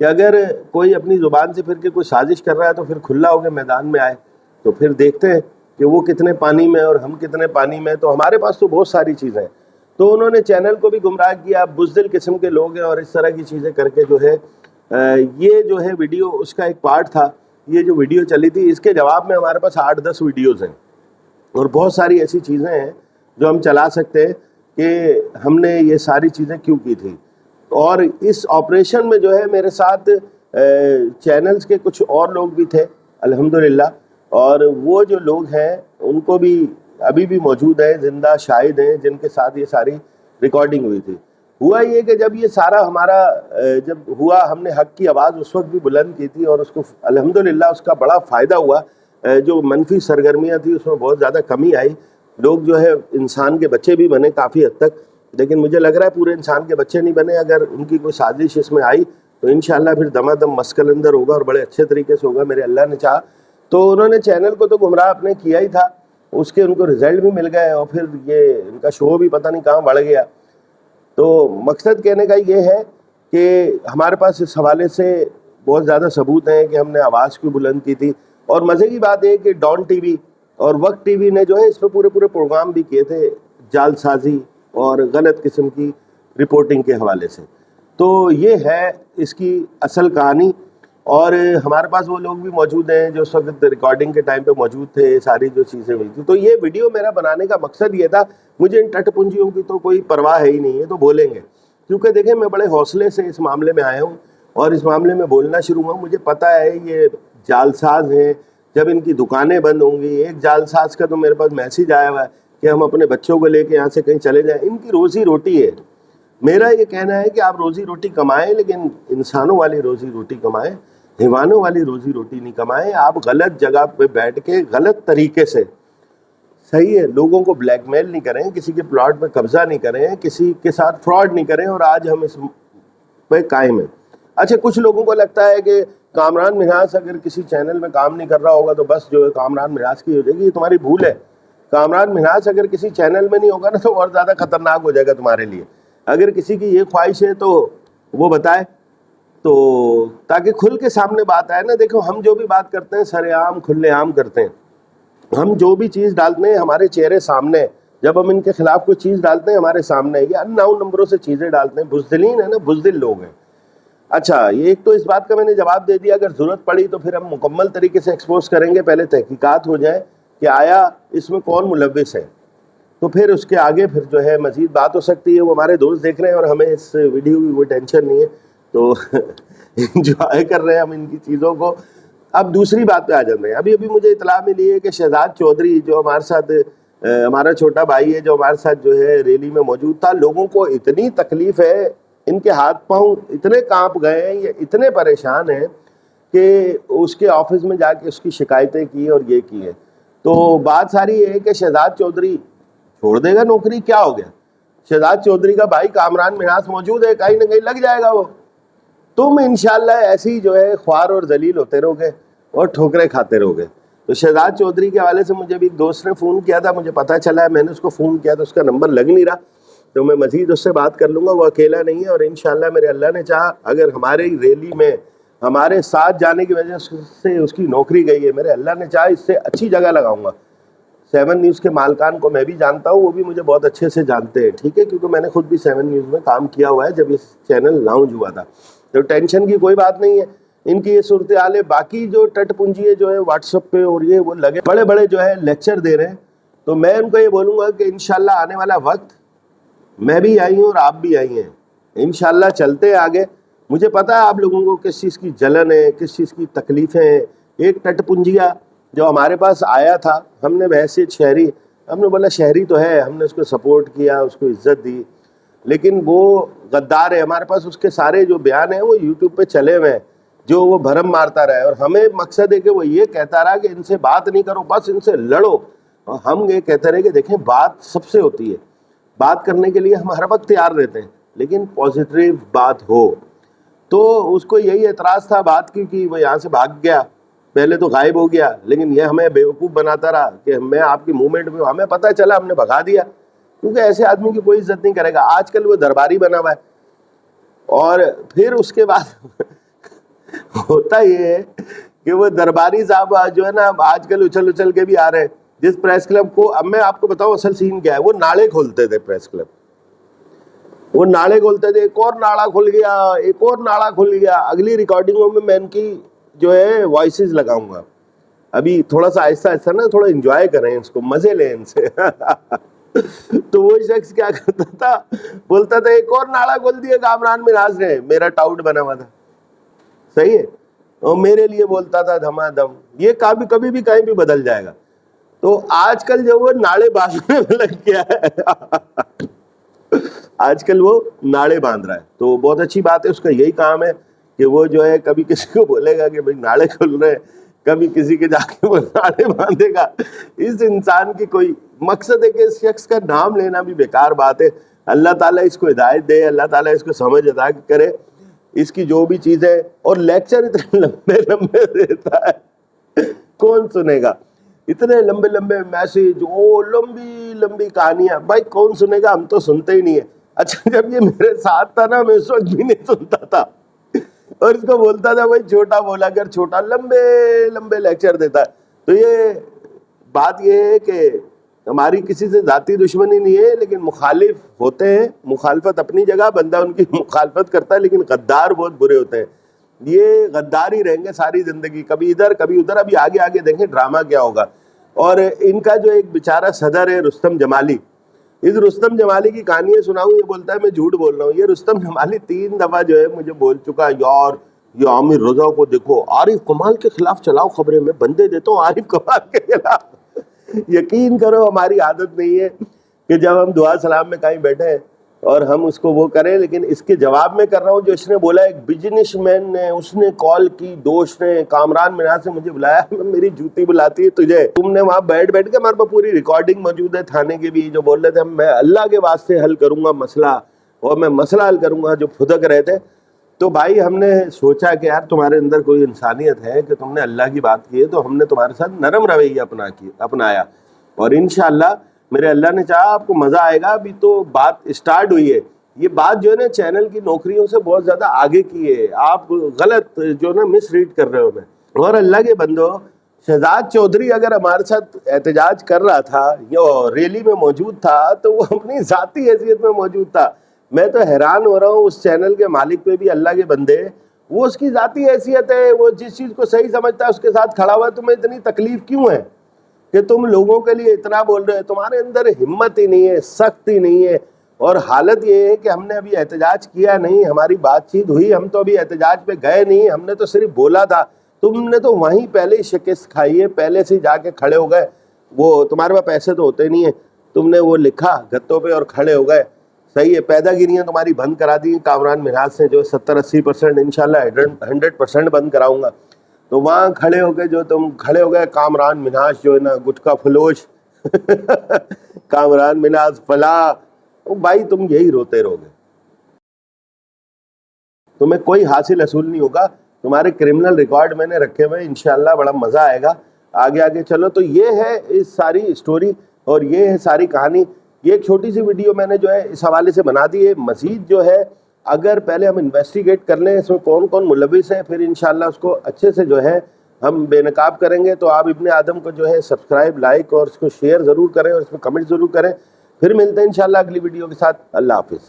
کہ اگر کوئی اپنی زبان سے پھر کے کوئی سازش کر رہا ہے تو پھر کھلا ہو کے میدان میں آئے، تو پھر دیکھتے ہیں کہ وہ کتنے پانی میں اور ہم کتنے پانی میں. تو ہمارے پاس تو بہت ساری چیزیں ہیں. تو انہوں نے چینل کو بھی گمراہ کیا، بزدل قسم کے لوگ ہیں، اور اس طرح کی چیزیں کر کے جو ہے یہ جو ہے ویڈیو اس کا ایک پارٹ تھا. یہ جو ویڈیو چلی تھی اس کے جواب میں ہمارے پاس 8-10 ویڈیوز ہیں، اور بہت ساری ایسی چیزیں ہیں جو ہم چلا سکتے ہیں کہ ہم نے یہ ساری چیزیں کیوں کی تھی. اور اس آپریشن میں جو ہے میرے ساتھ چینلز کے کچھ اور لوگ بھی تھے الحمدللہ، اور وہ جو لوگ ہیں ان کو بھی ابھی بھی موجود ہیں، زندہ شاہد ہیں، جن کے ساتھ یہ ساری ریکارڈنگ ہوئی تھی. ہوا یہ کہ جب یہ سارا ہمارا جب ہوا، ہم نے حق کی آواز اس وقت بھی بلند کی تھی، اور اس کو الحمدللہ اس کا بڑا فائدہ ہوا. جو منفی سرگرمیاں تھیں اس میں بہت زیادہ کمی آئی. لوگ جو ہے انسان کے بچے بھی بنے کافی حد تک، لیکن مجھے لگ رہا ہے پورے انسان کے بچے نہیں بنے. اگر ان کی کوئی سازش اس میں آئی تو انشاءاللہ پھر دمادم مسکل اندر ہوگا، اور بڑے اچھے طریقے سے ہوگا، میرے اللہ نے چاہا. تو انہوں نے چینل کو تو گمراہ اپنے کیا ہی تھا، اس کے ان کو رزلٹ بھی مل گئے، اور پھر یہ ان کا شو بھی پتہ نہیں کہاں بڑھ گیا. تو مقصد کہنے کا یہ ہے کہ ہمارے پاس اس حوالے سے بہت زیادہ ثبوت ہیں کہ ہم نے آواز کیوں بلند کی تھی. اور مزے کی بات ہے کہ ڈان ٹی وی اور وقت ٹی وی نے جو ہے اس پہ پورے پروگرام بھی کیے تھے جال سازی اور غلط قسم کی رپورٹنگ کے حوالے سے. تو یہ ہے اس کی اصل کہانی. اور ہمارے پاس وہ لوگ بھی موجود ہیں جو اس وقت ریکارڈنگ کے ٹائم پہ موجود تھے، ساری جو چیزیں ہوئی تھی. تو یہ ویڈیو میرا بنانے کا مقصد یہ تھا، مجھے ان ٹٹ پنجیوں کی تو کوئی پرواہ ہے ہی نہیں ہے، تو بولیں گے، کیونکہ دیکھیں میں بڑے حوصلے سے اس معاملے میں آیا ہوں اور اس معاملے میں بولنا شروع ہوا. مجھے پتہ ہے یہ جال ساز ہیں، جب ان کی دکانیں بند ہوں گی، ایک جال ساز کا تو میرے پاس میسیج آیا ہوا ہے کہ ہم اپنے بچوں کو لے کے یہاں سے کہیں چلے جائیں. ان کی روزی روٹی ہے. میرا یہ کہنا ہے کہ آپ روزی روٹی کمائیں، لیکن انسانوں والی روزی روٹی کمائیں، حیوانوں والی روزی روٹی نہیں کمائیں. آپ غلط جگہ پہ بیٹھ کے غلط طریقے سے، صحیح ہے، لوگوں کو بلیک میل نہیں کریں، کسی کے پلاٹ پہ قبضہ نہیں کریں، کسی کے ساتھ فراڈ نہیں کریں، اور آج ہم اس پہ قائم ہیں. اچھا، کچھ لوگوں کو لگتا ہے کہ کامران منہاس اگر کسی چینل میں کام نہیں کر رہا ہوگا تو بس جو ہے کامران منہاس کی ہو جائے گی. یہ تمہاری بھول ہے. کامران منہاس اگر کسی چینل میں نہیں ہوگا نا تو اور زیادہ خطرناک ہو جائے گا تمہارے لیے. اگر کسی کی یہ خواہش ہے تو وہ بتائے، تو تاکہ کھل کے سامنے بات آئے نا. دیکھو ہم جو بھی بات کرتے ہیں سر عام کھلے عام کرتے ہیں. ہم جو بھی چیز ڈالتے ہیں ہمارے چہرے سامنے ہے. جب ہم ان کے خلاف کوئی چیز ڈالتے ہیں ہمارے سامنے ہے. یہ ان ناؤن نمبروں سے چیزیں ڈالتے ہیں. بزدلین ہے نا، بزدل لوگ ہیں. اچھا، یہ ایک تو اس بات کا میں نے جواب دے دیا. اگر ضرورت پڑی تو پھر ہم مکمل طریقے سے ایکسپوز کریں گے. پہلے تحقیقات ہو جائے کہ آیا اس میں کون ملوث ہے، تو پھر اس کے آگے پھر جو ہے مزید بات ہو سکتی ہے. وہ ہمارے دوست دیکھ رہے ہیں اور ہمیں اس ویڈیو کی کوئی ٹینشن نہیں ہے، تو انجوائے کر رہے ہیں ہم ان کی چیزوں کو. اب دوسری بات پہ آ جاتے ہیں. ابھی مجھے اطلاع ملی ہے کہ شہزاد چودھری جو ہمارے ساتھ ہمارا چھوٹا بھائی ہے، جو ہمارے ساتھ جو ہے ریلی میں موجود تھا، لوگوں کو اتنی تکلیف ہے، ان کے ہاتھ پاؤں اتنے کانپ گئے ہیں، یہ اتنے پریشان ہیں کہ اس کے آفس میں جا کے اس کی شکایتیں کی اور یہ کی ہیں. تو بات ساری یہ ہے کہ شہزاد چودھری چھوڑ دے گا نوکری، کیا ہو گیا؟ شہزاد چودھری کا بھائی کامران منہاس موجود ہے، کہیں نہ کہیں لگ جائے گا وہ. تم انشاءاللہ ایسی جو ہے خوار اور ذلیل ہوتے رہو گے اور ٹھوکریں کھاتے رہو گے. تو شہزاد چودھری کے حوالے سے مجھے بھی ایک دوست نے فون کیا تھا، مجھے پتہ چلا ہے، میں نے اس کو فون کیا تو اس کا نمبر لگ نہیں رہا. تو میں مزید اس سے بات کر لوں گا. وہ اکیلا نہیں ہے، اور انشاءاللہ میرے اللہ نے چاہا اگر ہمارے ریلی میں ہمارے ساتھ جانے کی وجہ سے اس کی نوکری گئی ہے، میرے اللہ نے چاہا اس سے اچھی جگہ لگاؤں گا. 7 نیوز کے مالکان کو میں بھی جانتا ہوں، وہ بھی مجھے بہت اچھے سے جانتے ہیں، ٹھیک ہے، کیونکہ میں نے خود بھی 7 نیوز میں کام کیا ہوا ہے جب یہ چینل لانچ ہوا تھا. تو ٹینشن کی کوئی بات نہیں ہے. ان کی یہ صورتحال ہے. باقی جو ٹٹ پنجی جو ہے واٹس ایپ پہ اور یہ وہ لگے بڑے بڑے جو ہے لیکچر دے رہے ہیں، تو میں ان کو یہ بولوں گا کہ انشاءاللہ آنے والا وقت، میں بھی آئی ہوں اور آپ بھی آئی ہیں، انشاءاللہ چلتے ہیں آگے. مجھے پتہ ہے آپ لوگوں کو کس چیز کی جلن ہے، کس چیز کی تکلیفیں ہیں. ایک ٹٹ پنجیا جو ہمارے پاس آیا تھا، ہم نے بحیثیت شہری، ہم نے بولا شہری تو ہے، ہم نے اس کو سپورٹ کیا، اس کو عزت دی، لیکن وہ غدار ہے. ہمارے پاس اس کے سارے جو بیان ہیں وہ یوٹیوب پہ چلے ہوئے ہیں، جو وہ بھرم مارتا رہا ہے. اور ہمیں مقصد ہے کہ وہ یہ کہتا رہا کہ ان سے بات نہیں کرو، بس ان سے لڑو. اور ہم یہ کہتے رہے کہ دیکھیں بات سب سے ہوتی ہے، بات کرنے کے لیے ہم ہر وقت تیار رہتے ہیں، لیکن پازیٹیو بات ہو. تو اس کو یہی اعتراض تھا بات کی کہ وہ یہاں سے بھاگ گیا، پہلے تو غائب ہو گیا، لیکن یہ ہمیں بیوقوف بناتا رہا کہ میں آپ کی موومنٹ میں ہوں. ہمیں پتہ چلا، ہم نے بھگا دیا، کیونکہ ایسے آدمی کی کوئی عزت نہیں کرے گا. آج کل وہ درباری بنا ہوا ہے. اور پھر اس کے بعد ہوتا یہ ہے کہ وہ درباری صاحب جو ہے نا آج کل اچھل اچھل کے بھی آ رہے ہیں جس پریس کلب کو. اب میں آپ کو بتاؤں اصل سین کیا ہے, وہ ناڑے کھولتے تھے پریس کلب, وہ ناڑے کھولتے تھے, ایک اور ناڑا کھل گیا, ایک اور ناڑا کھل گیا. اگلی ریکارڈنگوں میں ان کی جو ہے وائسز لگاؤں گا. ابھی تھوڑا سا آہستہ آہستہ نا تھوڑا انجوائے کریں اس کو, مزے لیں ان سے. تو وہ شخص کیا کرتا تھا, بولتا تھا ایک اور ناڑا کھول دیا کامران منہاج نے, میرا ٹاؤٹ بنا ہوا تھا, صحیح ہے, اور میرے لیے بولتا تھا دھما دھم. یہ کبھی بھی کہیں بھی بدل جائے گا. تو آج کل جو وہ ناڑے باندھنے میں لگ گیا ہے, آج کل وہ ناڑے باندھ رہا ہے. تو بہت اچھی بات ہے, اس کا یہی کام ہے کہ وہ جو ہے کبھی کسی کو بولے گا کہ بھائی ناڑے کھل رہے ہیں, کبھی کسی کے جا کے وہ ناڑے باندھے گا. اس انسان کی کوئی مقصد ہے کہ اس شخص کا نام لینا بھی بیکار بات ہے. اللہ تعالیٰ اس کو ہدایت دے, اللہ تعالیٰ اس کو سمجھ عطا کرے اس کی جو بھی چیز ہے. اور لیکچر اتنے لمبے لمبے دیتا ہے, کون سنے گا اتنے لمبے لمبے میسج, وہ لمبی لمبی کہانیاں, بھائی کون سنے گا, ہم تو سنتے ہی نہیں ہیں. اچھا جب یہ میرے ساتھ تھا نا, میں اس وقت بھی نہیں سنتا تھا, اور اس کو بولتا تھا بھائی چھوٹا بولا کر, چھوٹا, لمبے لمبے لیکچر دیتا ہے. تو یہ بات یہ ہے کہ ہماری کسی سے ذاتی دشمنی نہیں ہے, لیکن مخالف ہوتے ہیں, مخالفت اپنی جگہ, بندہ ان کی مخالفت کرتا ہے, لیکن غدار بہت برے ہوتے ہیں. یہ غدار ہی رہیں گے ساری زندگی, کبھی ادھر کبھی ادھر. ابھی آگے آگے دیکھیں ڈرامہ کیا ہوگا. اور ان کا جو ایک بیچارہ صدر ہے رستم جمالی, اس رستم جمالی کی کہانی سناؤں, یہ بولتا ہے میں جھوٹ بول رہا ہوں. یہ رستم جمالی 3 دفعہ جو ہے مجھے بول چکا, یار یہ عامر رضا کو دیکھو, عارف کمال کے خلاف چلاؤ خبریں, میں بندے دیتا ہوں عارف کمال کے خلاف. یقین کرو ہماری عادت نہیں ہے کہ جب ہم دعا سلام میں کہیں بیٹھے اور ہم اس کو وہ کریں, لیکن اس کے جواب میں کر رہا ہوں جو اس نے بولا. ایک بزنس مین نے, اس نے کال کی, دوست نے, کامران منہاج سے مجھے بلایا, میری جوتی بلاتی ہے تجھے, تم نے وہاں بیٹھ کے, ہمارے پاس پوری ریکارڈنگ موجود ہے تھانے کی بھی, جو بول رہے تھے میں اللہ کے واسطے حل کروں گا مسئلہ, اور میں مسئلہ حل کروں گا, جو پھدک رہے تھے. تو بھائی ہم نے سوچا کہ یار تمہارے اندر کوئی انسانیت ہے کہ تم نے اللہ کی بات کی ہے, تو ہم نے تمہارے ساتھ نرم رویہ اپنایا, اور انشاءاللہ میرے اللہ نے چاہا آپ کو مزہ آئے گا. ابھی تو بات اسٹارٹ ہوئی ہے, یہ بات جو ہے نا چینل کی نوکریوں سے بہت زیادہ آگے کی ہے. آپ غلط جو نا مس ریڈ کر رہے ہو میں. اور اللہ کے بندو, شہزاد چودھری اگر ہمارے ساتھ احتجاج کر رہا تھا یا ریلی میں موجود تھا, تو وہ اپنی ذاتی حیثیت میں موجود تھا. میں تو حیران ہو رہا ہوں اس چینل کے مالک پہ بھی, اللہ کے بندے, وہ اس کی ذاتی حیثیت ہے, وہ جس چیز کو صحیح سمجھتا ہے اس کے ساتھ کھڑا ہوا ہے. تمہیں اتنی تکلیف کیوں ہے کہ تم لوگوں کے لیے اتنا بول رہے ہیں؟ تمہارے اندر ہمت ہی نہیں ہے, سخت ہی نہیں ہے. اور حالت یہ ہے کہ ہم نے ابھی احتجاج کیا نہیں, ہماری بات چیت ہوئی, ہم تو ابھی احتجاج پہ گئے نہیں, ہم نے تو صرف بولا تھا. تم نے تو وہیں پہلے ہی شکست کھائی ہے, پہلے سے جا کے کھڑے ہو گئے. وہ تمہارے پاس پیسے تو ہوتے نہیں ہیں, تم نے وہ لکھا گتوں پہ اور کھڑے ہو گئے. صحیح ہے, پیدا گیریاں تمہاری بند کرا دی کامران منہاج سے, جو 70-80% انشاءاللہ 100% بند کراؤں گا. تو وہاں کھڑے ہو کے جو تم کھڑے ہو گئے, کامران منہاج جو ہے نا گٹکا فلوش, کامران منہاج فلاں, بھائی تم یہی روتے رہو گے, تمہیں کوئی حاصل حصول نہیں ہوگا. تمہارے کرمنل ریکارڈ میں نے رکھے ہوئے, انشاءاللہ بڑا مزہ آئے گا. آگے آگے چلو. تو یہ ہے اس ساری اسٹوری, اور یہ ہے ساری کہانی. یہ ایک چھوٹی سی ویڈیو میں نے جو ہے اس حوالے سے بنا دی ہے. مزید جو ہے اگر پہلے ہم انویسٹیگیٹ کر لیں اس میں کون کون ملوث ہیں, پھر انشاءاللہ اس کو اچھے سے جو ہے ہم بے نقاب کریں گے. تو آپ ابن آدم کو جو ہے سبسکرائب, لائک اور اس کو شیئر ضرور کریں, اور اس میں کمنٹ ضرور کریں. پھر ملتے ہیں انشاءاللہ اگلی ویڈیو کے ساتھ. اللہ حافظ.